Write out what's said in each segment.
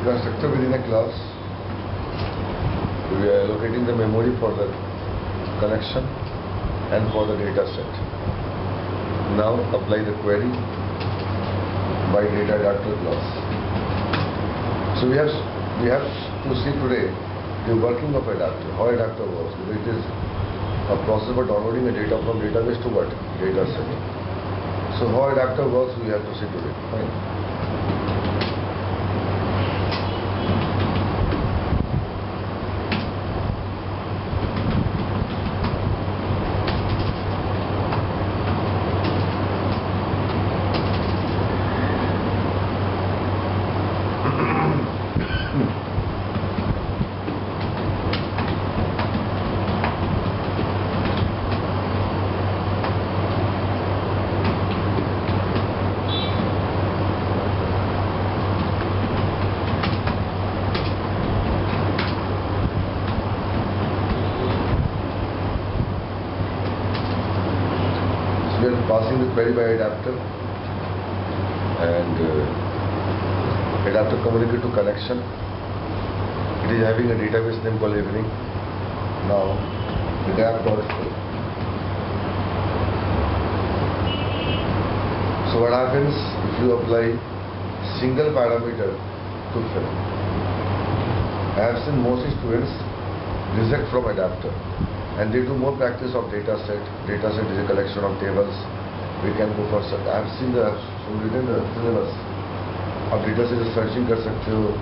constructor within a class. We are allocating the memory for the connection and for the data set. Now apply the query by data adapter class. So we have to see today the working of adapter, how adapter works. It is a process for downloading a data from database to what? Data set. So how adapter works we have to see today. Fine. We are passing the query by adapter, and adapter communicate to connection. It is having a database name called evening. Now the gap dot is full. So what happens if you apply single parameter to fill? I have seen most students reject from adapter, and they do more practice of data set. Data set is a collection of tables. We can go for I have seen written the syllabus of data set. Searching कर सकते हो,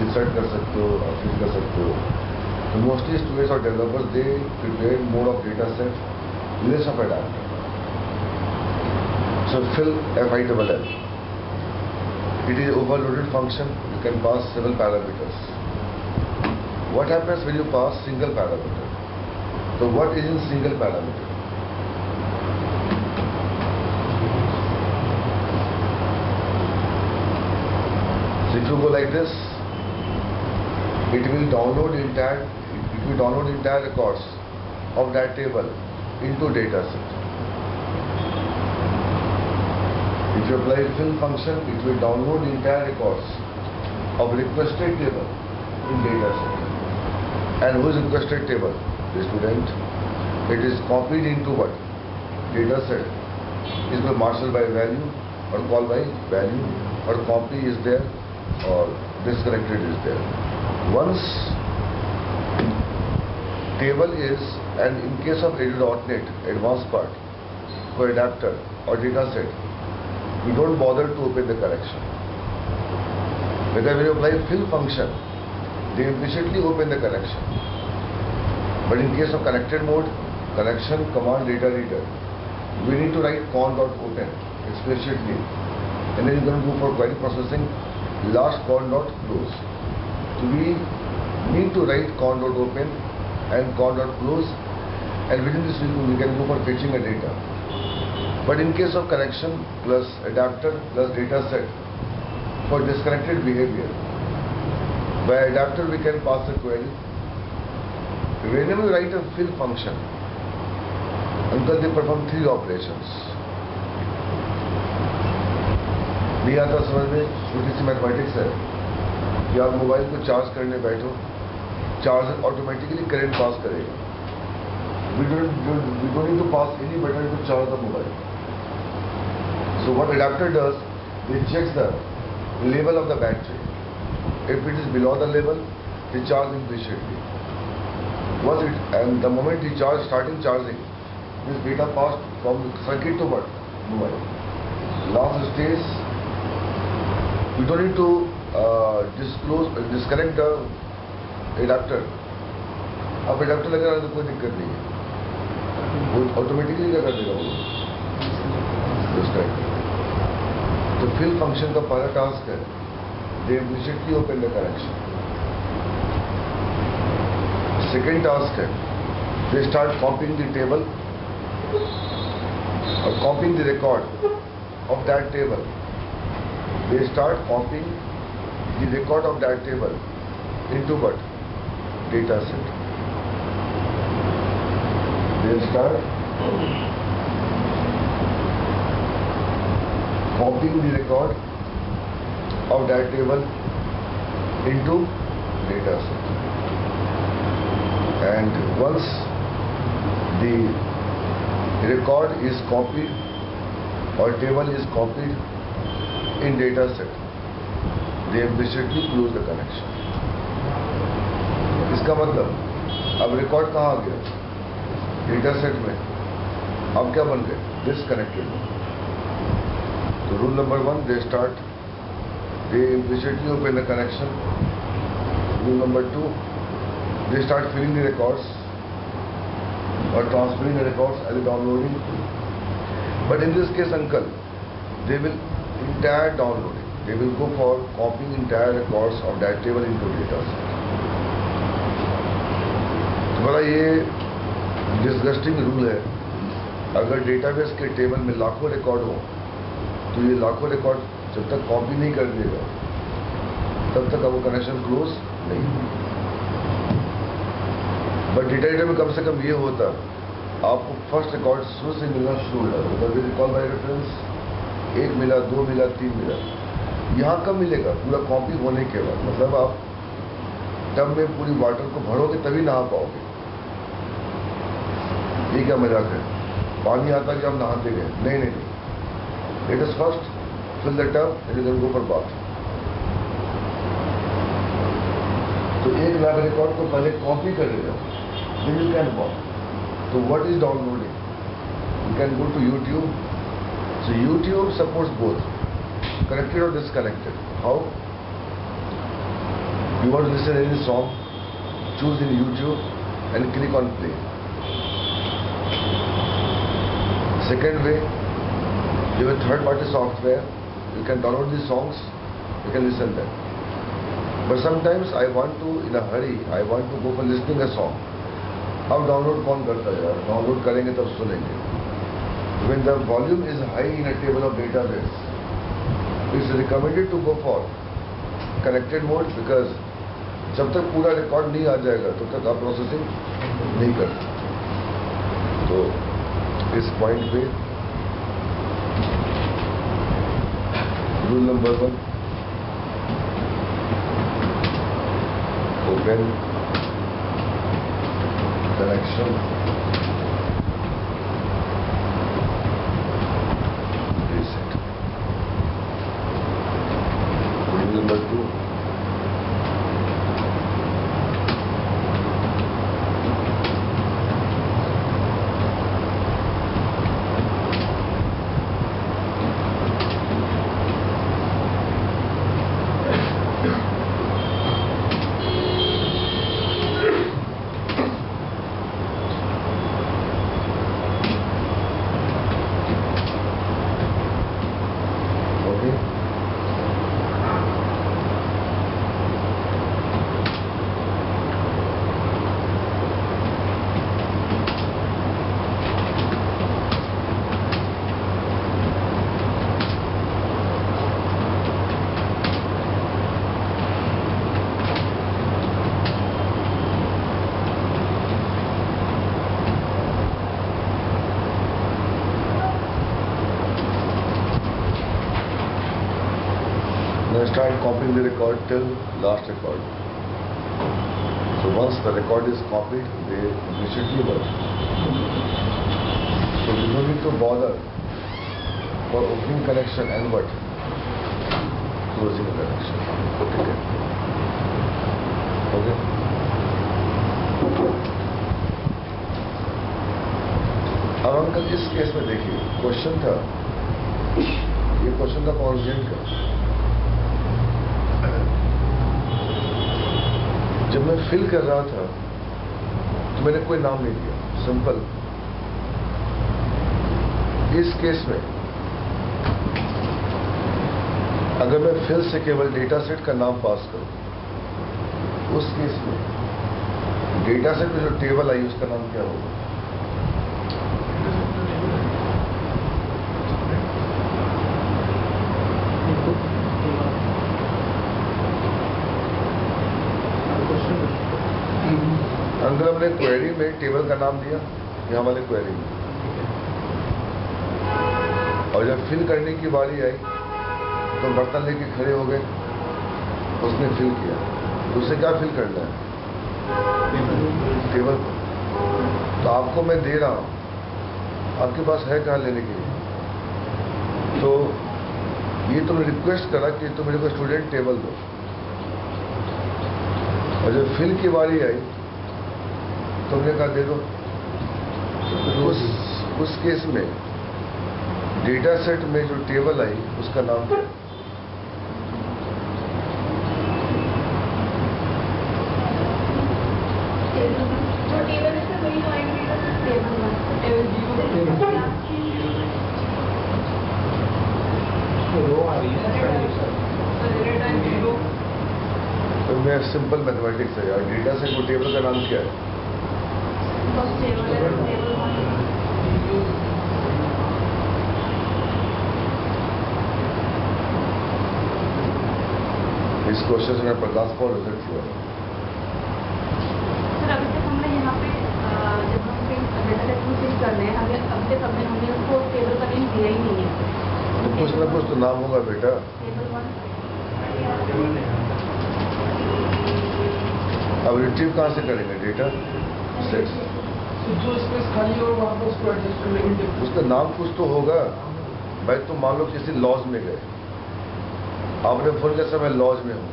insert कर सकते हो, और fill कर सकते हो. So mostly students or developers, they prepare mode of data set, less of adapter. So fill FILL. It is overloaded function. You can pass several parameters. What happens when you pass single parameter? So what is in single parameter? So if you go like this, it will download entire records of that table into data set. If you apply fill function, it will download entire records of requested table in data set. And whose requested table? The student. It is copied into what? Data set. Is the marshaled by value or called by value, or copy is there or disconnected is there. Once table is, and in case of Edu.NET advanced part for adapter or data set, you don't bother to open the connection. Because when you apply fill function, they implicitly open the connection. But in case of connected mode, connection command data reader, we need to write con.open explicitly, and then you can go for query processing last con.close. So we need to write con.open and con.close, and within this we can go for fetching a data. But in case of connection plus adapter plus data set for disconnected behavior, by adapter we can pass a query. Whenever you write a fill function, until they perform 3 operations. नहीं आता समझ में, छोटी सी mathematics है कि आप mobile को charge करने बैठो, चार्जर ऑटोमेटिकली करंट पास करेगा. We don't need to pass any button to charge the mobile. So what adapter does, it checks the level of the battery. If it is below the level, they charge implicitly. And the moment the starting charging, this data passed from the circuit to what? Mobile. Last stage, we don't need to disconnect the adapter. अब adapter लगा तो कोई दिक्कत नहीं है, वो automatically क्या कर देगा वो डिस्कनेक्ट. तो fill function का पहला टास्क है, they implicitly open the connection. Second task है, they start copying the table or copying the record of that table. They start copying the record of that table into what? Data set. They start copying the record of that table into data set. And once the record is copied or table is copied in data set, they immediately close the connection. इसका मतलब अब record कहाँ आ गया? Data set में. अब क्या बन गए? डिस्कनेक्टेड. तो rule number 1, they immediately open the connection. Rule number 2, they start filling the records or transferring the records as a downloading. But in this case, uncle, they will entire downloading. They will go for copying entire records of that table into data set. तो बड़ा ये disgusting rule है. अगर database के table में लाखों record हो तो ये लाखों रिकॉर्ड जब तक कॉपी नहीं कर देगा तब तक वो कनेक्शन क्लोज नहीं. बट डेटा में कम से कम ये होता, आपको फर्स्ट रिकॉर्ड शुरू से मिलना शुरू हो जाता. रिकॉल बाय रेफरेंस 1 मिला, 2 मिला, 3 मिला. यहाँ कब मिलेगा? पूरा कॉपी होने के बाद. मतलब आप टब में पूरी वाटर को भरोगे तभी नहा पाओगे. ये क्या मजाक है? पानी आता कि हम नहाते गए? नहीं नहीं नहीं. It is first fill the tub and you can go for bath. तो 1 लाख रिकॉर्ड को पहले कॉपी कर लेगा, then you can walk. तो what is downloading? You can go to YouTube. So YouTube supports both, connected or disconnected. How? You want to listen any song, choose in YouTube and click on play. Second way, you have a third-party software. You can download these songs, you can listen them. But sometimes I want to, in a hurry, I want to go for listening a song. अब download कौन करता है यार? Download करेंगे तब सुनेंगे. When the volume is high in a table of database, it's recommended to go for connected mode because जब तक पूरा रिकॉर्ड नहीं आ जाएगा तब तक आप प्रोसेसिंग नहीं करते. तो इस पॉइंट पे rule number 1, open connection, reset. Rule number 2, start copying the record till last record. So once the record is copied, they immediately work. So you don't need to bother for opening connection and what? Closing the connection. Okay. Okay. अब uncle इस case में देखिए, question था, ये question था कॉन्जेंट का. जब मैं फिल कर रहा था तो मैंने कोई नाम नहीं दिया, सिंपल. इस केस में अगर मैं फिल से केवल डेटा सेट का नाम पास करूं, उस केस में डेटा सेट में जो टेबल आई उसका नाम क्या होगा? अंदर हमने क्वेरी में टेबल का नाम दिया, यहाँ वाले क्वेरी में, और जब फिल करने की बारी आई तो बर्तन लेके खड़े हो गए उसने फिल किया, तो उसे क्या फिल करना है? टेबल पर। तो आपको मैं दे रहा हूं, आपके पास है कहाँ लेने के लिए? तो ये तुमने रिक्वेस्ट करा कि तुम मेरे को स्टूडेंट टेबल दो, और जब फिल की बारी आई तुमने कहा दे दो। उस केस में डेटा सेट में जो टेबल आई उसका नाम क्या है? तो मैं सिंपल मैथमेटिक्स है यार, डेटा सेट को टेबल का नाम क्या है? इस क्वेश्चन से मैं प्रकाश पर रिजल्ट हुआ। सर अभी तक हमने यहाँ पे जब हम डेटा सेट में फिल कर रहे हैं, अभी तक हमने उसको टेबल का नेम दिया ही नहीं है। तो कुछ ना कुछ तो नाम होगा बेटा। टेबल 1 अब रिट्रीव कहाँ से करेंगे डेटा सेट? जो स्पेस खाली हो वहाँ पर उसको एडजस्ट करने के लिए उसका नाम कुछ तो होगा भाई। तुम मान लो किसी लॉज में गए, आपने फोन किया सर मैं लॉज में हूँ,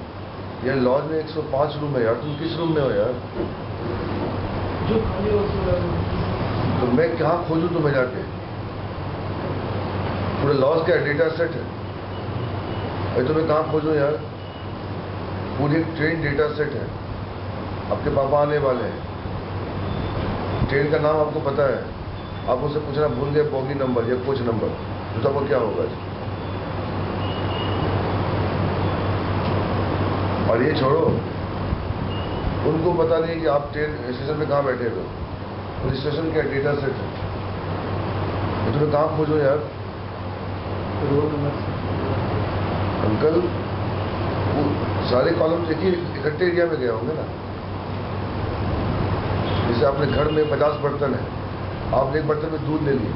यार लॉज में 105 रूम है यार, तुम किस रूम में हो यार? जो खाली हो तो मैं कहाँ खोजूं तुम्हें जाके? पूरे लॉज का डेटा सेट है भाई, तुम्हें कहाँ खोजूं यार? पूरी ट्रेन डेटा सेट है, आपके पापा आने वाले हैं, ट्रेन का नाम आपको पता है, आप उससे पूछना भूल गए बोगी नंबर या कोच नंबर, तो आपको क्या होगा? और ये छोड़ो, उनको पता नहीं कि आप ट्रेन स्टेशन पे कहाँ बैठे हो, उस स्टेशन का डेटा सेट है, तो तुम्हें कहाँ खोजो यार? रोड नंबर अंकल वो सारे कॉलम एक ही इकट्ठे एरिया में गए होंगे ना। जैसे आपने घर में 50 बर्तन है, आपने एक बर्तन में दूध ले लिया,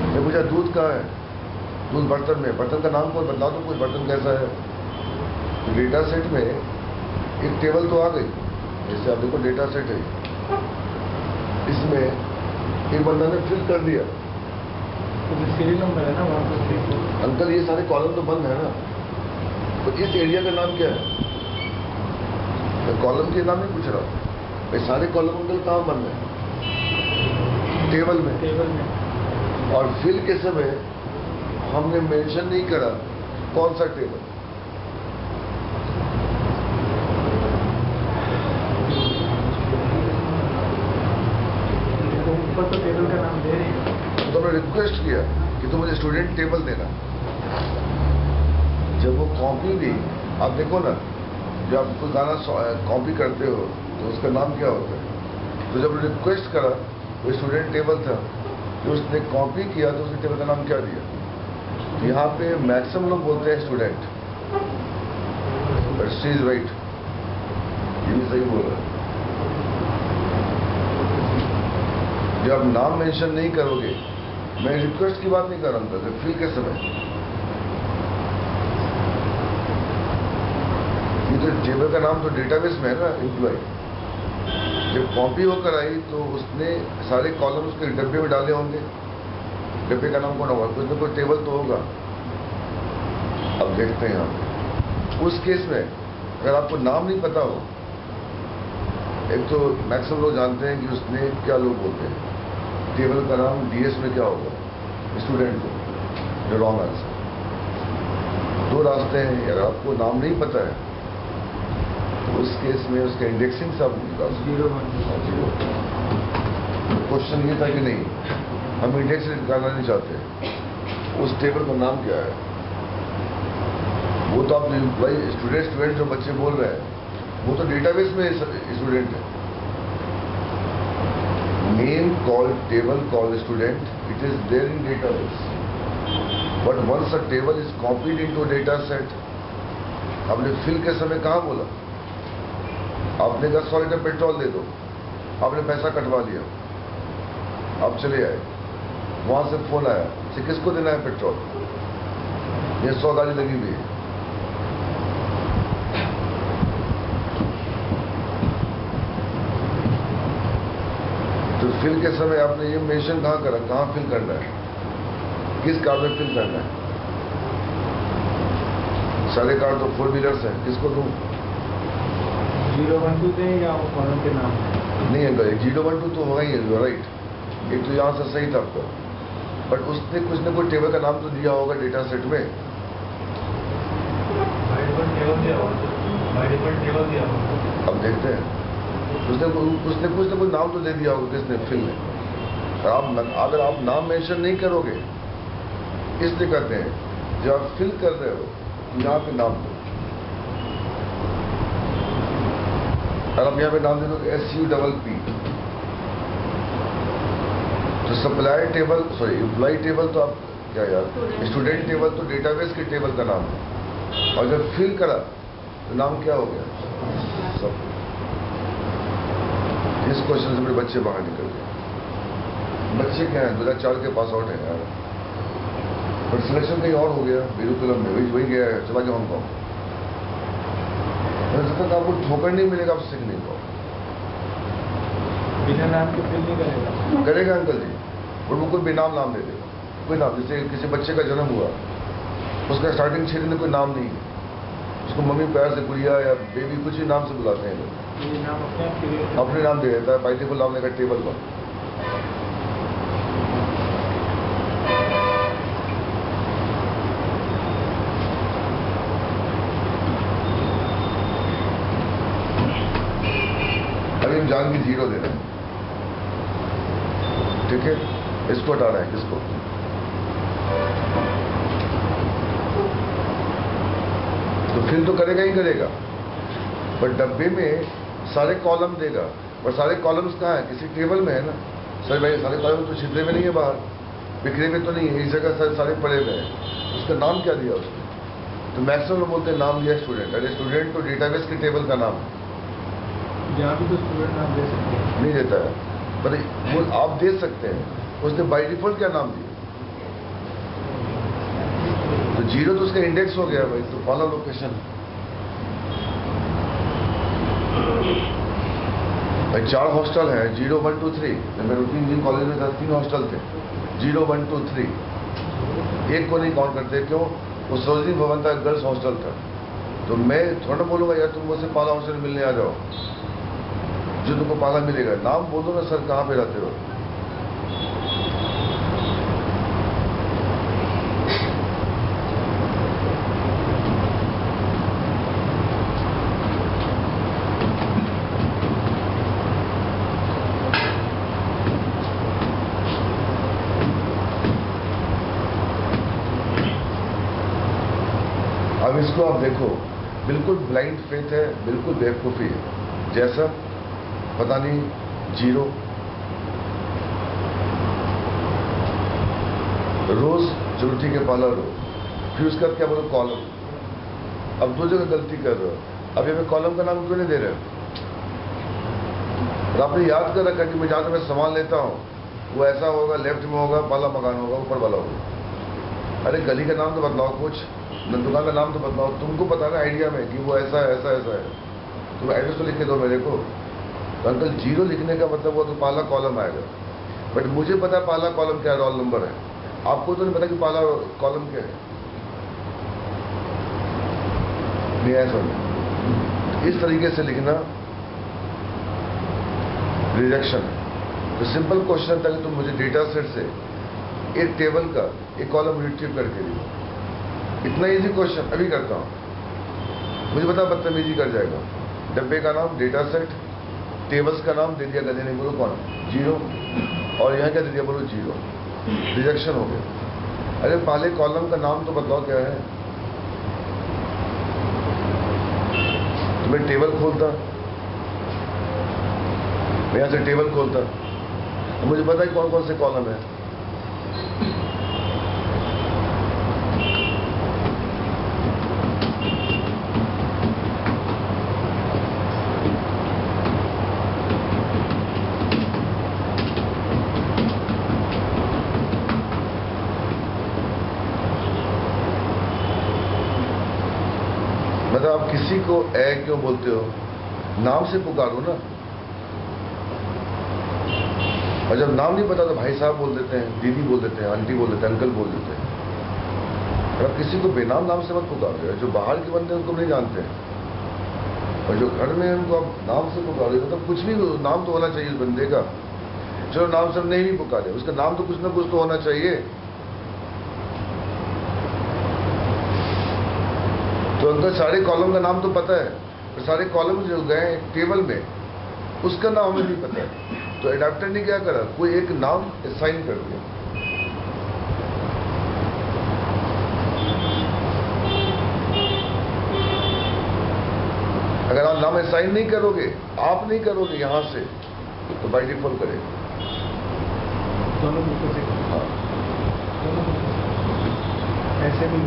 मैं पूछा दूध कहाँ है? दूध बर्तन में, बर्तन का नाम कोई बदला दो, कुछ बर्तन कैसा है? तो डेटा सेट में एक टेबल तो आ गई, जैसे आप देखो डेटा सेट है, इसमें एक बंदा ने फिल कर दिया, सीरियल नंबर है ना वहाँ पर। अंकल ये सारे कॉलम तो बंद है ना, तो इस एरिया का नाम क्या है? मैं कॉलम के नाम नहीं पूछ रहा, ये सारे कॉलम अंकल कहाँ बंद है? टेबल में। टेबल में। और फिल के समय हमने मेंशन नहीं करा कौन सा टेबल। ऊपर तो टेबल का नाम दे रहे हैं, तो हमने रिक्वेस्ट किया कि तुम मुझे स्टूडेंट टेबल देना। जब वो कॉपी दी, आप देखो ना, जब आप कोई गाना कॉपी करते हो तो उसका नाम क्या होता है? तो जब रिक्वेस्ट करा वो स्टूडेंट टेबल था, जो उसने कॉपी किया तो उसने टेबल का नाम क्या दिया? यहाँ पे मैक्सिमम लोग बोलते हैं student, but she is right, ये भी सही बोल रहा है। जब आप नाम मेंशन नहीं करोगे, मैं रिक्वेस्ट की बात नहीं कर रहा था, फिल के समय ये तो टेबल का नाम तो डेटाबेस में है ना एम्प्लॉय। जब कॉपी होकर आई तो उसने सारे कॉलम उसके डब्बे में डाले होंगे, डब्बे का नाम कौन होगा? कुछ ना कुछ टेबल तो होगा। अब देखते हैं आप उस केस में अगर आपको नाम नहीं पता हो, एक तो मैक्सिमम लोग जानते हैं कि उसने क्या लोग बोलते हैं, टेबल का नाम डीएस में क्या होगा? स्टूडेंट को, जो रॉन्ग आंसर। दो रास्ते हैं, अगर आपको नाम नहीं पता है तो उस केस में उसका इंडेक्सिंग सब निकाल 0 क्वेश्चन ये था कि नहीं हम इंडेक्स निकालना नहीं चाहते, उस टेबल का नाम क्या है? वो तो आप भाई स्टूडेंट जो बच्चे बोल रहे हैं वो तो डेटाबेस में स्टूडेंट है। Name called table called student, it is there in database, but once a table is copied into data set, आपने फिल के समय कहाँ बोला? आपने कहा 100 लीटर पेट्रोल दे दो, आपने पैसा कटवा लिया, आप चले आए, वहां से फोन आया कि किसको देना है पेट्रोल, ये 100 गाड़ी लगी हुई है, फिल के समय आपने ये मेंशन कहाँ करा, कहाँ फिल करना है, किस कार में फिल करना है? सारे कार तो 4 व्हीलर्स हैं, किसको दूं? 012 दें या कॉलम के नाम? नहीं अंकल, 012 तो होगा ही है, राइट। एक तो यहाँ से सही था आपका, बट उसने कुछ न कुछ टेबल का नाम तो दिया होगा डेटा सेट में। अब देखते हैं, उसने कुछ न कुछ नाम तो दे दिया होगा किसने, फिल ने। अगर आप नाम मेंशन नहीं करोगे, इसलिए कहते हैं जब आप फिल कर रहे हो यहाँ पे नाम दो। और आप यहाँ पे नाम दे दो SUPP, तो supply table, sorry employ table तो आप क्या यार, स्टूडेंट टेबल तो डेटाबेस के टेबल का नाम है। और जब फिल करा तो नाम क्या हो गया सब। इस क्वेश्चन से मेरे बच्चे बाहर निकल गए। बच्चे क्या हैं, 2004 के पास आउट हैं यार, पर सिलेक्शन कहीं और हो गया, बेरुकुलम में वही गया है, चला गया हांगकॉन्ग। जब तक आपको ठोकर नहीं मिलेगा आप सीख नहीं पाओ। बिना नाम के फिल नहीं करेगा? करेगा अंकल जी, और वो कोई बेनाम नाम दे देगा, कोई नाम। जैसे किसी बच्चे का जन्म हुआ, उसका स्टार्टिंग 6 दिन में कोई नाम नहीं है, उसको मम्मी प्यार से गुड़िया या बेबी कुछ ही नाम से बुलाते हैं लोग। ये नाम अपने नाम दे देता है, बाई डिफॉल्ट नाम लेकर टेबल पर। अभी हम जान की 0 दे रहे हैं, ठीक है? इसको हटा रहे हैं, किसको? तो फिल तो करेगा ही करेगा, पर डब्बे में सारे कॉलम देगा, और सारे कॉलम्स कहाँ हैं? किसी टेबल में है ना। सर भाई सारे कॉलम तो छिपे में नहीं है, बाहर बिखरे में तो नहीं है, इस जगह सारे पड़े हुए हैं। उसका नाम क्या दिया उसने? तो मैक्सिमम लोग बोलते हैं नाम दिया स्टूडेंट। अरे स्टूडेंट तो डेटाबेस के टेबल का नाम है, यहाँ भी तो स्टूडेंट नाम दे सकते हैं। नहीं देता है, पर वो आप दे सकते हैं। उसने बाई डिफॉल्ट क्या नाम दिया? तो 0 तो उसका इंडेक्स हो गया भाई, तो पहला लोकेशन। भाई 4 हॉस्टल है, 0 1 2 3। मैं रूटीन इंजीनियरिंग कॉलेज में था, 3 हॉस्टल थे, 0 1 2 3। एक को नहीं काउंट करते, क्यों? वो सरोजनी भवन था, गर्ल्स हॉस्टल था। तो मैं थोड़ा बोलूंगा यार तुम मुझसे पाला हॉस्टल मिलने आ जाओ, जो तुमको पाला मिलेगा। नाम बोलूंगा सर कहाँ पे रहते हो। अब इसको आप देखो, बिल्कुल ब्लाइंड फेथ है, बिल्कुल बेवकूफ़ी है। जैसा पता नहीं 0 रोज, चलो ठीक है पाला रो, फिर उसके बाद क्या बोलो कॉलम। अब 2 जगह गलती कर रहे हो। अब ये मैं कॉलम का नाम क्यों नहीं दे रहे हो? और आपने याद कर रखा कि मैं जहाँ से मैं सामान लेता हूँ वो ऐसा होगा, लेफ्ट में होगा, पाला मकान होगा, ऊपर वाला होगा। अरे गली का नाम तो बदलाओ, कुछ दुकान का नाम तो बदलाओ। तुमको पता ना आइडिया में कि वो ऐसा है, ऐसा ऐसा है। तुम एड्रेस तो लिख के दो मेरे को। तो अंकल 0 लिखने का मतलब वो तो पाला कॉलम आएगा, बट मुझे पता पाला कॉलम क्या रोल नंबर है, आपको तो नहीं पता कि पाला कॉलम क्या है। नहीं ऐसा नहीं, इस तरीके से लिखना रिजेक्शन है। तो सिंपल क्वेश्चन था कि तुम मुझे डेटा सेट से एक टेबल का एक कॉलम रिट्रीव करके दियो। इतना इजी क्वेश्चन अभी करता हूं, मुझे पता बदतमीजी कर जाएगा। डब्बे का नाम, डेटा सेट, टेबल्स का नाम दे दिया गधे ने, बोलो कौन? 0। और यहाँ क्या दे दिया? बोलो 0। रिजेक्शन हो गया। अरे पहले कॉलम का नाम तो बताओ क्या है। तो मैं टेबल खोलता, मैं यहाँ से टेबल खोलता, मुझे पता है कौन कौन से कॉलम है। मतलब आप किसी को ए क्यों बोलते हो? नाम से पुकारो ना। और जब नाम नहीं पता तो भाई साहब बोल देते हैं, दीदी बोल देते हैं, आंटी बोल देते हैं, अंकल बोल देते हैं। और अब किसी को बेनाम नाम से मत पुकारो। जो बाहर के बंदे हैं उनको नहीं जानते हैं, और जो घर में है उनको आप नाम से पुकारो। मतलब कुछ भी नाम तो होना चाहिए उस बंदे का। चलो नाम से हम नहीं भी पुकारे, उसका नाम तो कुछ ना कुछ तो होना चाहिए। तो अंदर सारे कॉलम का नाम तो पता है, पर सारे कॉलम जो गए टेबल में उसका नाम हमें नहीं पता है। तो एडाप्टर ने क्या करा, कोई एक नाम असाइन कर दिया। अगर आप नाम असाइन नहीं करोगे, आप नहीं करोगे यहां से, तो बाई डिफॉल्ट करेगा। दोनों बुकों से हाँ, दोनों बुकों से ऐसे भी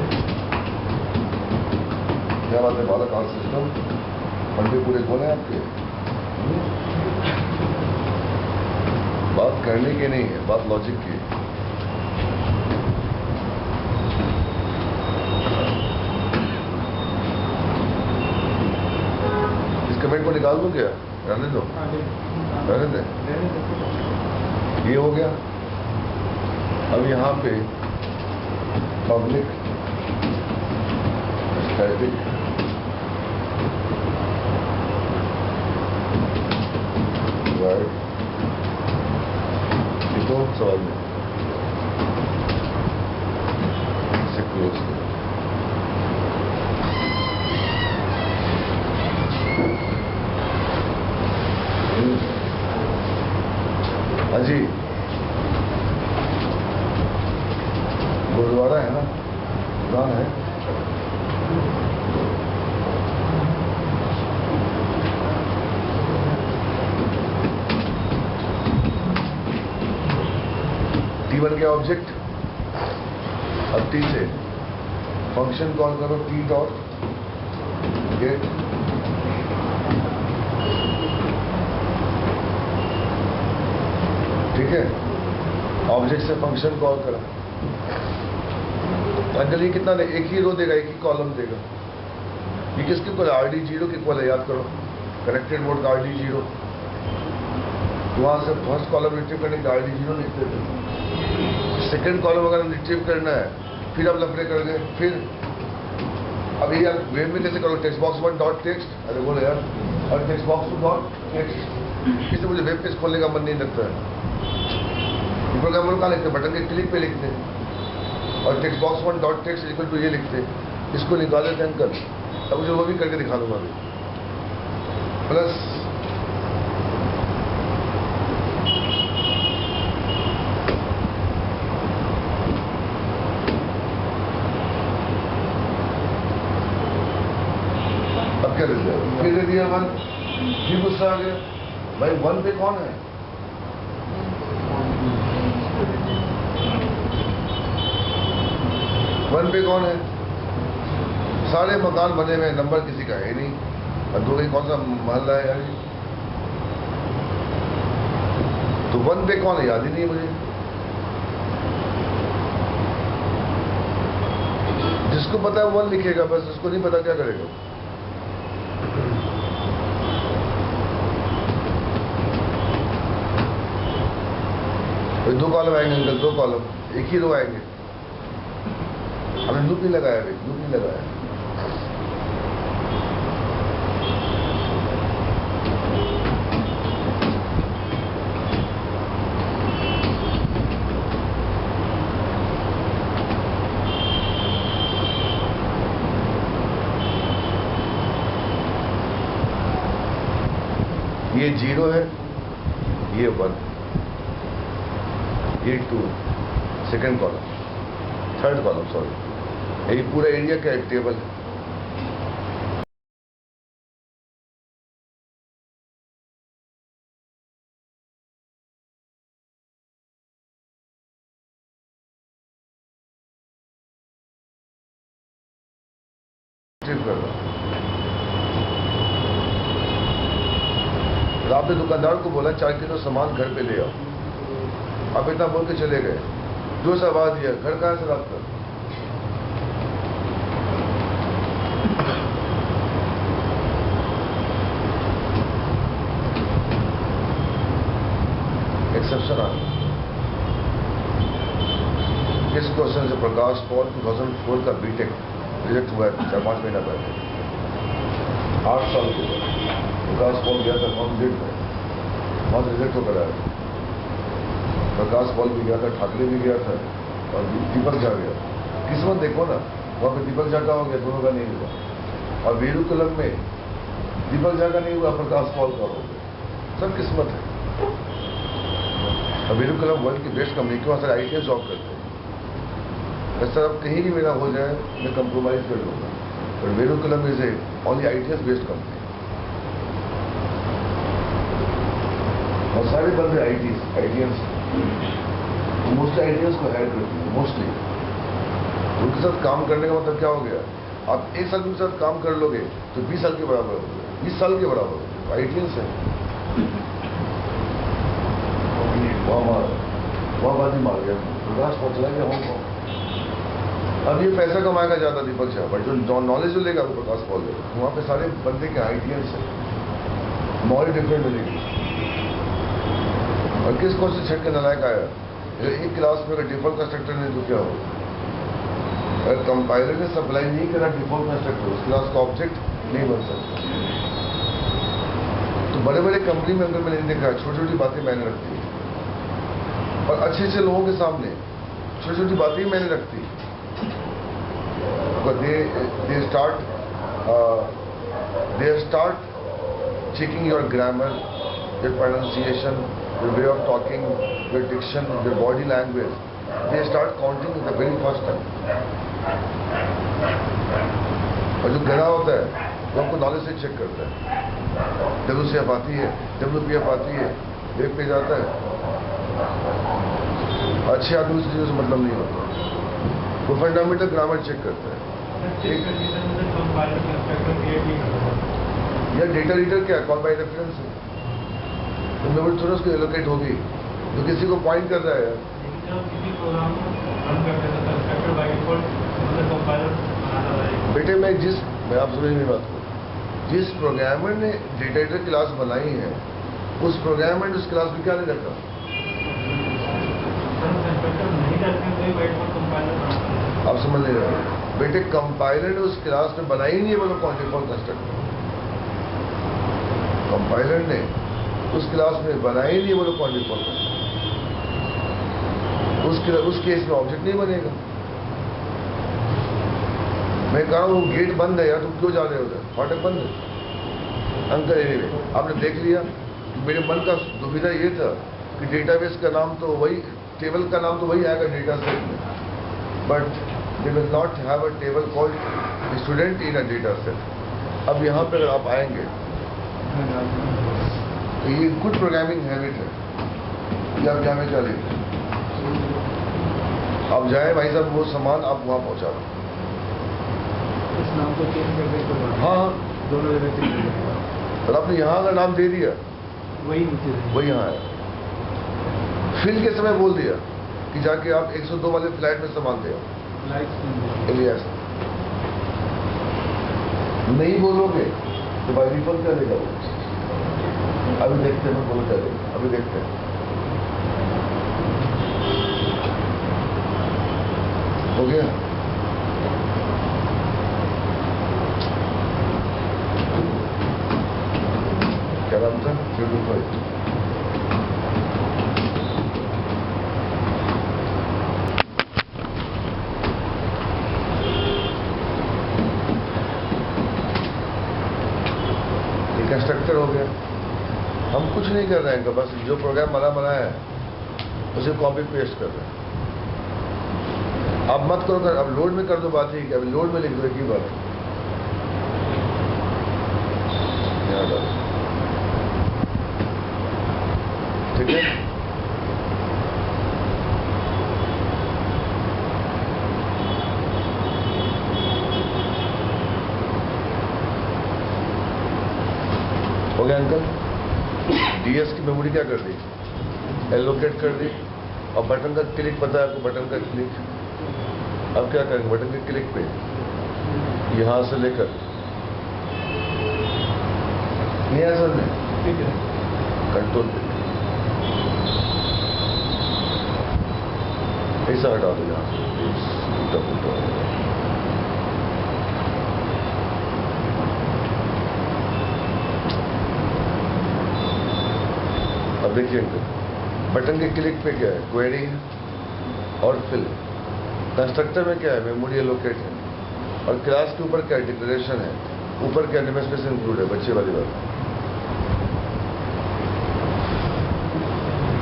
क्या बात है, बालक आर्ट सिस्टम पंडे पूरे खोले आपके। बात करने की नहीं है, बात लॉजिक की है। इस कमेंट को निकाल दूं क्या, रहने दो, रहने दे। ये हो गया। अब यहाँ पे पब्लिक स्टैटिक वर्ड, ये तो सवाल नहीं, इसे क्लोज करो। हाँ जी, गुरुद्वारा है ना, कुरान है। T1 के ऑब्जेक्ट, अब T से फंक्शन कॉल करो, T डॉट गेट ठीक है। ऑब्जेक्ट से फंक्शन कॉल करा। अंजलि कितना दे, एक ही रो देगा, एक ही कॉलम देगा। ये किसके इक्वल है, RD0 के इक्वल है, याद करो। कनेक्टेड मोड का RD0, वहां से फर्स्ट कॉलम रिट्रीव करने का RD0 लिखते थे। सेकंड कॉलम अगर रिट्रीव करना है, फिर आप लफड़े कर गए। फिर अभी यार वेब में कैसे करो, टेक्स्ट बॉक्स 1 डॉट टेक्स्ट, अरे बोले यार, और टेक्स्ट बॉक्स 2 डॉट टेक्स्ट। इससे मुझे वेब पेज खोलने का मन नहीं लगता है। प्रोग्रामर कहाँ लिखते हैं, बटन के क्लिक पे लिखते हैं, और text box 1 dot text equal to ये लिखते हैं। इसको निकाले थे अंकल, अब मुझे वो भी करके दिखा दूंगा अभी। प्लस अब क्या दे दिया, फिर दे दिया 1, फिर गुस्सा आ गया भाई 1 पे कौन है। वन पे कौन है, सारे मकान बने हुए, नंबर किसी का है नहीं, और दो कौन सा मोहल्ला है यार। तो 1 पे कौन है याद ही नहीं है मुझे। जिसको पता है 1 लिखेगा बस, जिसको नहीं पता क्या करेगा। तो 2 कॉलम आएंगे अंकल, 2 कॉलम, एक ही रो आएंगे। हमने लूप नहीं लगाया भाई, लूप नहीं लगाया। ये 0 है, ये 1, ये 2, second column, third column sorry. ये पूरा एरिया का एक टेबल है। आपने दुकानदार को बोला 4 किलो सामान घर पे ले आओ, आप इतना बोल के चले गए, जो सा आवाज दिया, घर कहाँ से रात कर। एक्सेप्शन आ गया। इस क्वेश्चन से प्रकाश पॉल 2004 का बीटेक रिजेक्ट हुआ है 4-5 महीना पहले, 8 साल के बाद प्रकाश पॉल गया था कॉन्ग्रेट में, वहाँ रिजेक्ट होकर आया था। प्रकाश पॉल भी गया था, ठाकरे भी गया था और दीपक झा गया। किस्मत देखो ना, वहाँ पे दीपक झा का हो गया, दोनों का नहीं हुआ। और वीरू कलम में दीपक झा का नहीं हुआ, प्रकाश पॉल का हो गया। सब किस्मत है। और वीरू कलम वर्ल्ड की बेस्ट कंपनी के वहाँ से ITS जॉब करते हैं। सर अब कहीं भी मेरा हो जाए मैं कंप्रोमाइज कर लूँगा, पर वीरू कलम is A only ITS based company. और सारे बंदे ITS मोस्टली ITS को हायर करती है मोस्टली। उनके साथ काम करने का मतलब क्या हो गया, आप 1 साल के साथ काम कर लोगे तो 20 साल के बराबर हो गए, 20 साल के बराबर हो गए। ITS है वहाँ बाजी मार गया, प्रकाश पहुँच चला गया हांगकॉन्ग। अब ये पैसा कमाएगा ज्यादा दीपक झा, बट जो नॉलेज जो लेगा वो प्रकाश पॉल लेगा। वहाँ पे सारे बंदे के ITS है, नॉलेज डिफरेंट मिलेगी। और किस कोर्स से छट के नलायक आया, एक क्लास में अगर डिफॉल्ट कंस्ट्रक्टर नहीं तो क्या हो, अगर कंपाइलर ने सप्लाई नहीं करा डिफॉल्ट कंस्ट्रक्टर, उस क्लास का ऑब्जेक्ट नहीं बन सकता। तो बड़े बड़े कंपनी में अंदर मैंने देखा छोटी छोटी बातें मैंने रखती है, और अच्छे अच्छे लोगों के सामने छोटी छोटी बातें मैंने रखती। But they start checking your grammar, your pronunciation, your way of talking, your diction, your body language. They start counting the very first time. और जो गधा होता है वो आपको नॉलेज से चेक करता है, WCF आती है, WPF आती है, वेब पे जाता है। अच्छे आदमी से मतलब नहीं होता, वो फंडामेंटल ग्रामर चेक करता है। या डेटा रीडर क्या है, कॉल बाय रेफरेंस है, तो मेमोरी थोड़ा उसको एलोकेट होगी तो किसी को पॉइंट कर रहा है। बेटे मैं आप समझ मेरी बात को, जिस प्रोग्रामर ने डेटा रीडर क्लास बनाई है उस प्रोग्रामर ने उस क्लास में क्या नहीं रखा। आप समझ नहीं रहे बेटे, कंपाइलर ने उस क्लास में बनाई नहीं है बोलो कौन डिफॉल्ट कंस्ट्रक्टर, कंपाइलर ने उस क्लास में बनाई नहीं है बोलो कौन डिफॉल्ट कंस्ट्रक्टर। उस केस में ऑब्जेक्ट नहीं बनेगा। मैं कहा वो गेट बंद है यार, तुम क्यों जा रहे हो उधर, फाटक बंद है। अंकल एनीवे आपने देख लिया, मेरे मन का दुविधा ये था कि डेटाबेस का नाम तो वही, टेबल का नाम तो वही आएगा डेटा सेट में, but they will not have a table called student in a data set। अब यहाँ पर आप आएंगे तो ये गुड प्रोग्रामिंग हैबिट है कि आप यहाँ में क्या लेते हैं, आप जाए भाई साहब वो सामान आप वहाँ पहुँचा दो। इस नाम को चेंज करके तो हाँ दोनों जगह चेंज, पर आपने यहाँ अगर नाम दे दिया वही नीचे वही यहाँ आया। फिल के समय बोल दिया कि जाके आप 102 वाले फ्लैट में सामान दे आओ, इलियास नहीं बोलोगे तो भाई रिफंड क्या देगा वो। अभी देखते हैं, मैं बोल क्या देगा, अभी देखते हैं। हो गया क्या नाम था, कंस्ट्रक्टर हो गया। हम कुछ नहीं कर रहे हैं, बस जो प्रोग्राम बना है उसे कॉपी पेस्ट कर रहे हैं। अब मत करो, अब लोड में कर दो, बात ही कि अब लोड में लिख दो, एक ही बात ठीक है। हो गया अंकल। DS की मेमोरी क्या कर दी, एलोकेट कर दी, और बटन का क्लिक पता है आपको, बटन का क्लिक। अब क्या करेंगे, बटन के क्लिक पे यहां से लेकर नहीं है सर में, ठीक है, कंट्रोल पे ऐसा हटा दो यहाँ से प्लीज, टूटा फूटा हो गया। अब देखिए अंकल, बटन के क्लिक पे क्या है, क्वेरी और फिल। कंस्ट्रक्टर में क्या है, मेमोरी एलोकेट है। और क्लास के ऊपर क्या है, डिक्लेरेशन है। ऊपर क्या नेमस्पेस इंक्लूड है, बच्चे वाली बात।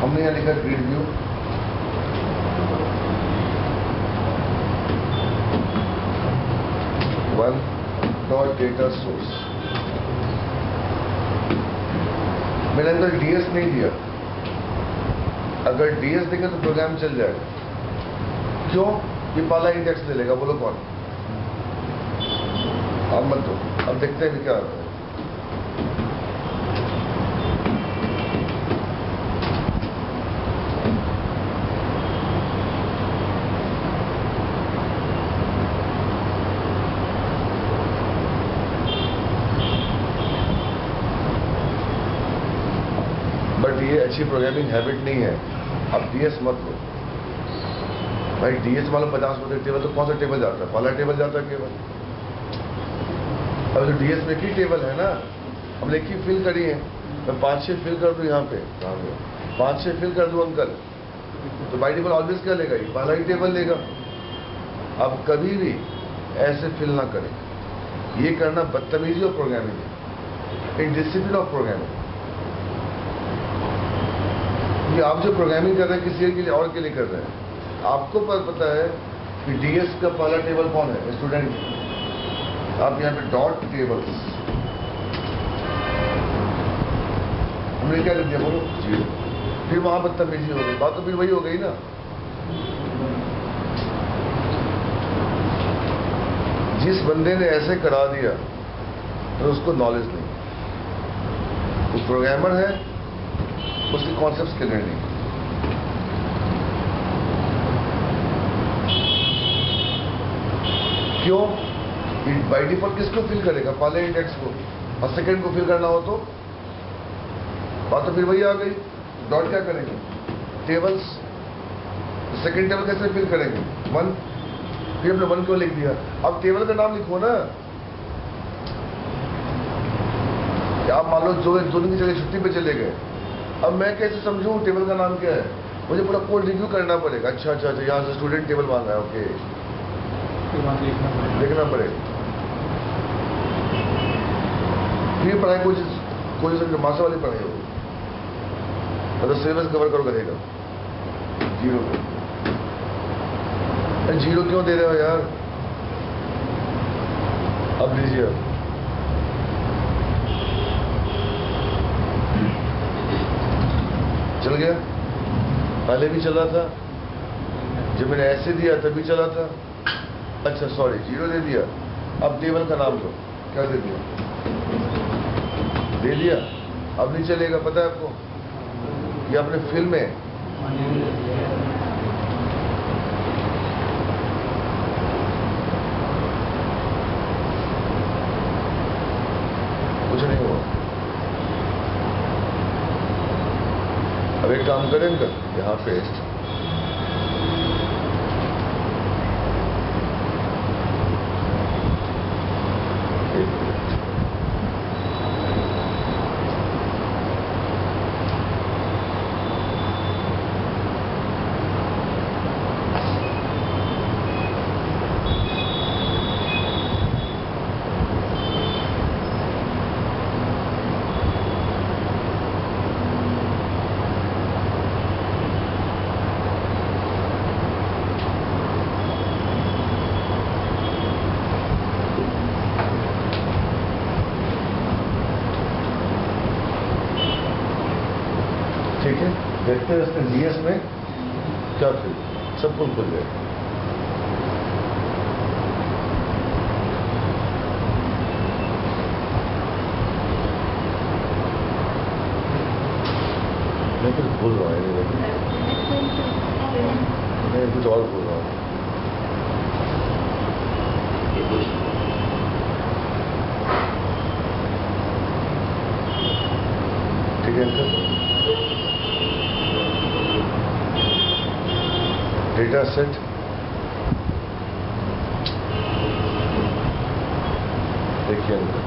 हमने यहाँ लिखा grid view, one dot data source. मैंने अंदर डीएस नहीं दिया। अगर डीएस देंगे तो प्रोग्राम चल जाएगा। क्यों? ये पहला इंडेक्स ले लेगा, बोलो कौन? अब मत दो, अब देखते हैं क्या आता है। बट ये अच्छी प्रोग्रामिंग हैबिट नहीं है। अब डीएस मत लो भाई। डीएस मालूम 50 टेबल, तो कौन सा टेबल जाता है? पहला टेबल जाता है केवल। अब जो डीएस में की टेबल है ना, हमने एक ही फिल करी है। मैं 5-6 फिल कर दूं यहाँ पे, 5-6 फिल कर दूं अंकल, तो बाई डिफॉल्ट ऑलवेज क्या लेगा? ये पहला ही टेबल लेगा। अब कभी भी ऐसे फिल ना करें। ये करना बदतमीजी और प्रोग्रामिंग है, एक डिसिप्लिन ऑफ प्रोग्रामिंग। ये आप जो प्रोग्रामिंग कर रहे हैं किसी के लिए और के लिए कर रहे हैं। आपको पता है कि डीएस का पहला टेबल कौन है? स्टूडेंट। आप यहाँ पे डॉट टेबल्स, हमने क्या लिख दिया बोलो? 0। फिर वहां बदतमीजी हो गई, बात तो फिर वही हो गई ना। जिस बंदे ने ऐसे करा दिया तो उसको नॉलेज नहीं, वो प्रोग्रामर है, उसके कॉन्सेप्ट्स क्लियर नहीं। क्यों? बाई डिफॉल्ट किसको फिल करेगा? पहले इंडेक्स को। और सेकंड को फिल करना हो तो बात तो फिर वही आ गई। डॉट क्या करेंगे? टेबल्स। सेकंड टेबल कैसे फिल करेंगे? 1। फिर हमने 1 क्यों लिख दिया? अब टेबल का नाम लिखो ना। आप मान लो 2 दिन की जगह छुट्टी पे चले गए, अब मैं कैसे समझूं टेबल का नाम क्या है? मुझे पूरा कोड रिव्यू करना पड़ेगा। अच्छा, यहाँ से स्टूडेंट टेबल मांग रहा है, ओके, लिखना पड़ेगा। फिर पढ़ाई कोई मास्टर वाली पढ़ाई होगी, मतलब सिलेबस कवर करो करेगा 0 पे। 0 क्यों दे रहे हो यार? अब लीजिए, अब चल गया। पहले भी चला था, जब मैंने ऐसे दिया तभी चला था। अच्छा सॉरी, 0 दे दिया। अब टेबल का नाम लो, क्या दे दिया? दे दिया। अब नहीं चलेगा, पता है आपको? ये अपने फिल्म में कुछ नहीं हुआ। अब एक काम करेंगे यहाँ पे, ठीक है, देखते हैं इसमें डीएस में क्या फिर सब कुछ खुल गया। मैं कुछ भूल रहा हूँ, मैं कुछ और भूल रहा हूँ। ठीक है अंकल, डेटा सेट देखिए अंदर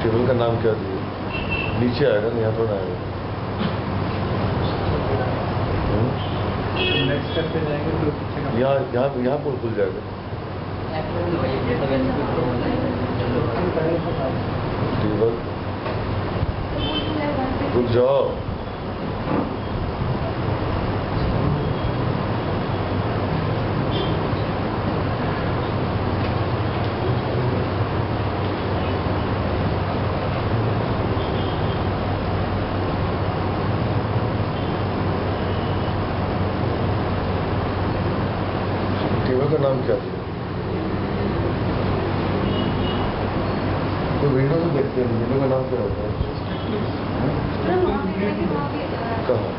टेबल का नाम क्या दिया? नीचे आएगा ना, यहाँ पर आएगा। नेक्स्ट स्टेप पे जाएंगे तो पीछे का यहाँ पर खुल जाएगा। टेबल रुक जाओ। टेबल का नाम क्या दिया? तो विंडो से देखते हैं, विंडो का नाम क्या होता है? कहाँ?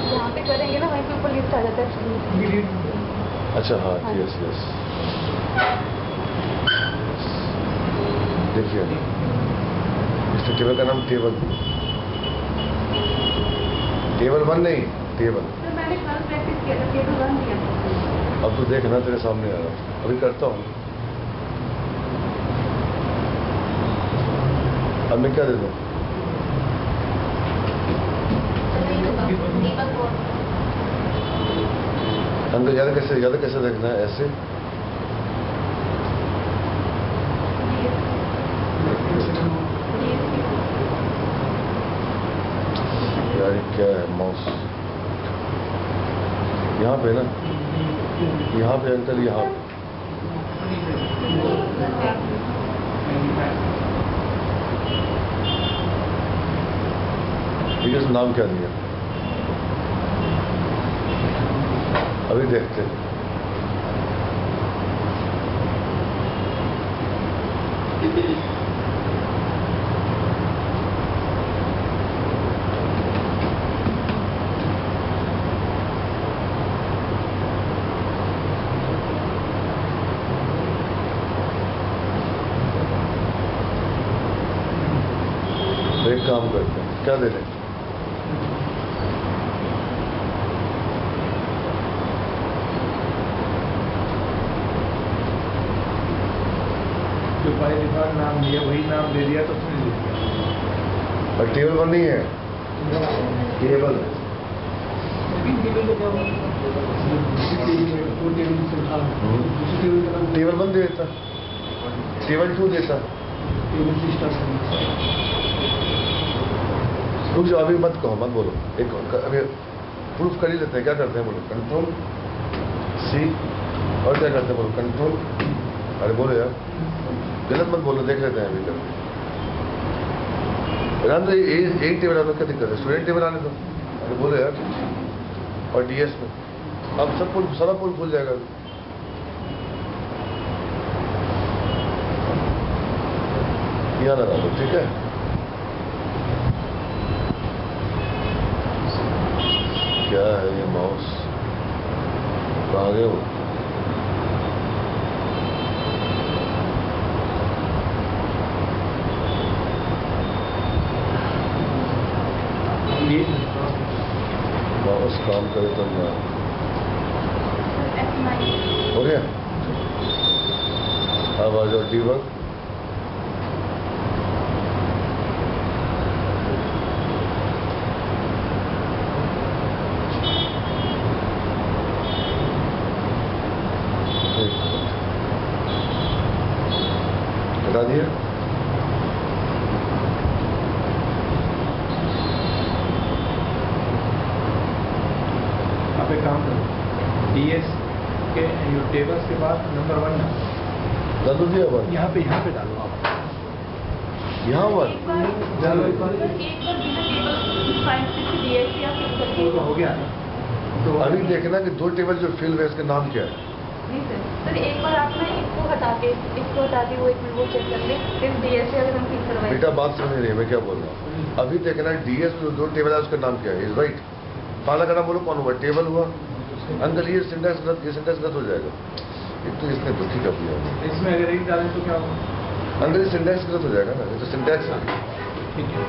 जहाँ पे करेंगे ना वहीं पे ऊपर लिस्ट आ जाता है। अच्छा हाँ, यस यस। देखिए इस टेबल का नाम टेबल 1 नहीं, टेबल। सर मैंने कल प्रैक्टिस किया था, टेबल 1 दिया था। अब तो देखना तेरे सामने आ रहा है, अभी करता हूँ। अब मैं क्या दे दूँ? अंकल याद कैसे देखना है? ऐसे यार क्या है माउस यहाँ पे ना, यहाँ पे अंकल, यहाँ पे ठीक है। नाम क्या दिया? अभी देखते हैं। एक काम करते हैं, क्या दे रहे? जो बाई डिफॉल्ट नाम दिया वही नाम दे दिया तो उसने लिख दिया। और टेबल 1 नहीं है, टेबल टेबल 1 देता, टेबल 2 देता। रुक जाओ, अभी मत कहो, मत बोलो। एक अभी प्रूफ कर ही लेते हैं। क्या करते हैं बोलो? Control C. और क्या करते हैं बोलो? कंट्रोल। अरे बोलो यार, गलत मत बोलो, देख लेते हैं अभी तक। राम तो एक टेबल आने क्या दिक्कत है? स्टूडेंट टेबल आने दो। अरे बोलो यार। और डीएस में अब सब पुल, सारा पुल खुल जाएगा। यहाँ लगा दो, ठीक है। क्या है ये माउस? कहाँ गए हो? माउस काम करे तो ना हो गया। अब आ जाओ डीबग। हटा दिया। आप एक काम करो, डीएस के टेबल्स के बाद नंबर 1 डालो दिया वन। यहाँ पे डालो आप। यहाँ वन डालो एक बार। तो हो गया ना। तो अभी देखना कि 2 टेबल जो फिल हुए इसका नाम क्या है। नहीं सर एक बार आप ना इसको हटा के वो एक मिनट वो चेक कर ले, फिर डीएस से अगर हम फिल करवाएं। बेटा बात समझ नहीं रही है मैं क्या बोल रहा हूँ। अभी देखना डीएस में 2 टेबल है उसका नाम क्या है। Is right. काला का नाम बोलो कौन हुआ? टेबल हुआ। अंकल ये सिंटेक्स गलत हो जाएगा। एक तो इसने दुखी कर दिया। इसमें अगर एक डालें तो क्या होगा? अंकल ये सिंटेक्स गलत हो जाएगा ना, ये तो सिंटेक्स है। ठीक है,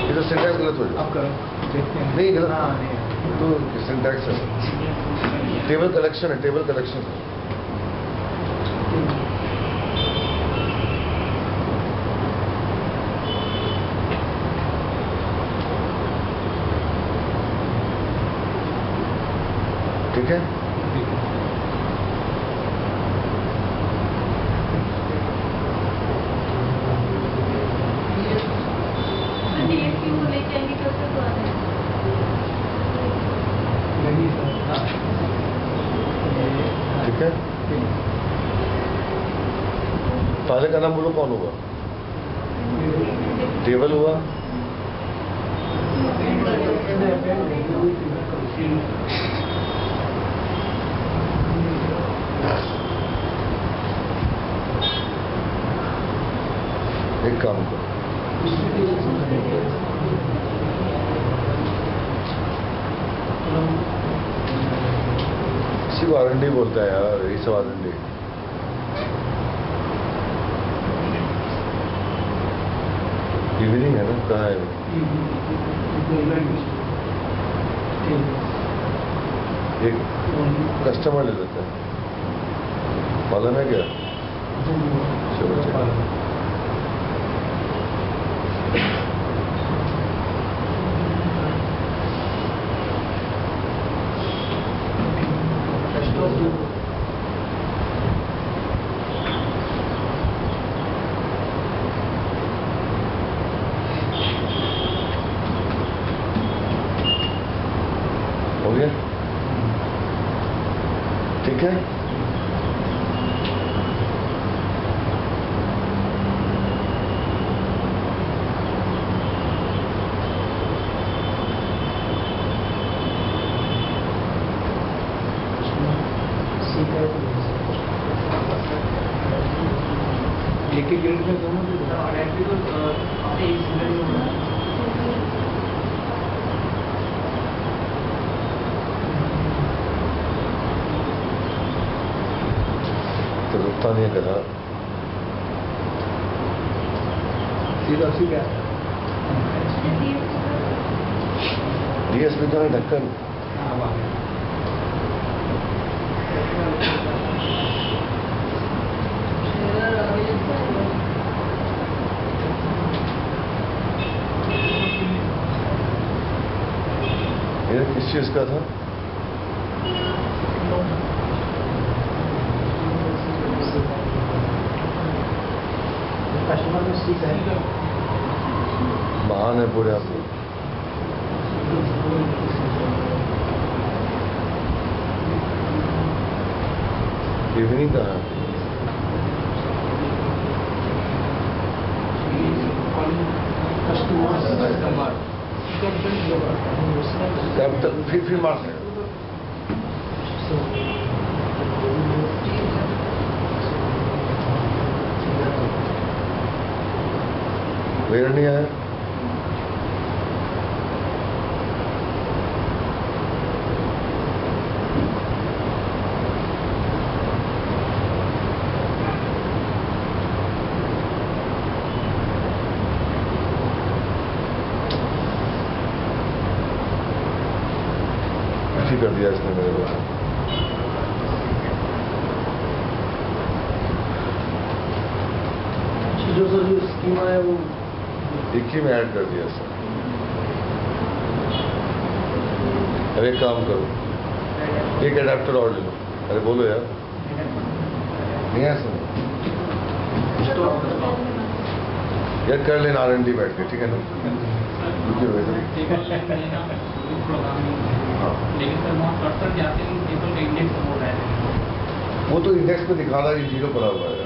ये तो सिंटैक्स गलत हो जाए। आप करो, देखते हैं। नहीं गलत, हाँ, नहीं। तो सिंटैक्स है, टेबल कलेक्शन है, टेबल कलेक्शन है। ठीक है, ठीक है। डीएसपी को लेके आएंगे कब तक आ रहे हैं? नहीं सर, हाँ। ठीक है। पहले का नाम बोलो, कौन हुआ? टेबल हुआ, एक काम करो, इसी को आरएनडी बोलता है यार, ये सब आरएनडी। इवनिंग है ना, कहाँ है? एक कस्टमर ले लेते हैं, मालूम है क्या? चलो चलो, हो गया? ठीक है। एक ही गिल्ड में दोनों भी तो रुकता नहीं करा, सीधा सीधा डीएसपी का ढक्कन। हाँ, वाह। ये किस चीज का था? कस्टमर में सीख है, महान है पूरे आप लोग। इवनिंग कहाँ है? कैपिटल फिर मार्क्स है। वेयर नहीं आया? कर दिया इसने मेरे को। जो सर जो स्कीमा है वो एक ही में ऐड कर दिया सर। अरे एक काम करो, एक एडाप्टर और ले लो। अरे बोलो यार, नहीं है सुनो यार, कर लेना R&D बैठ के, ठीक है ना? हाँ, लेकिन सर वहाँ कर्सर जाते हैं टेबल का इंडेक्स बोल रहा है। वो तो इंडेक्स पे दिखा रहा है, 0 पड़ा हुआ है।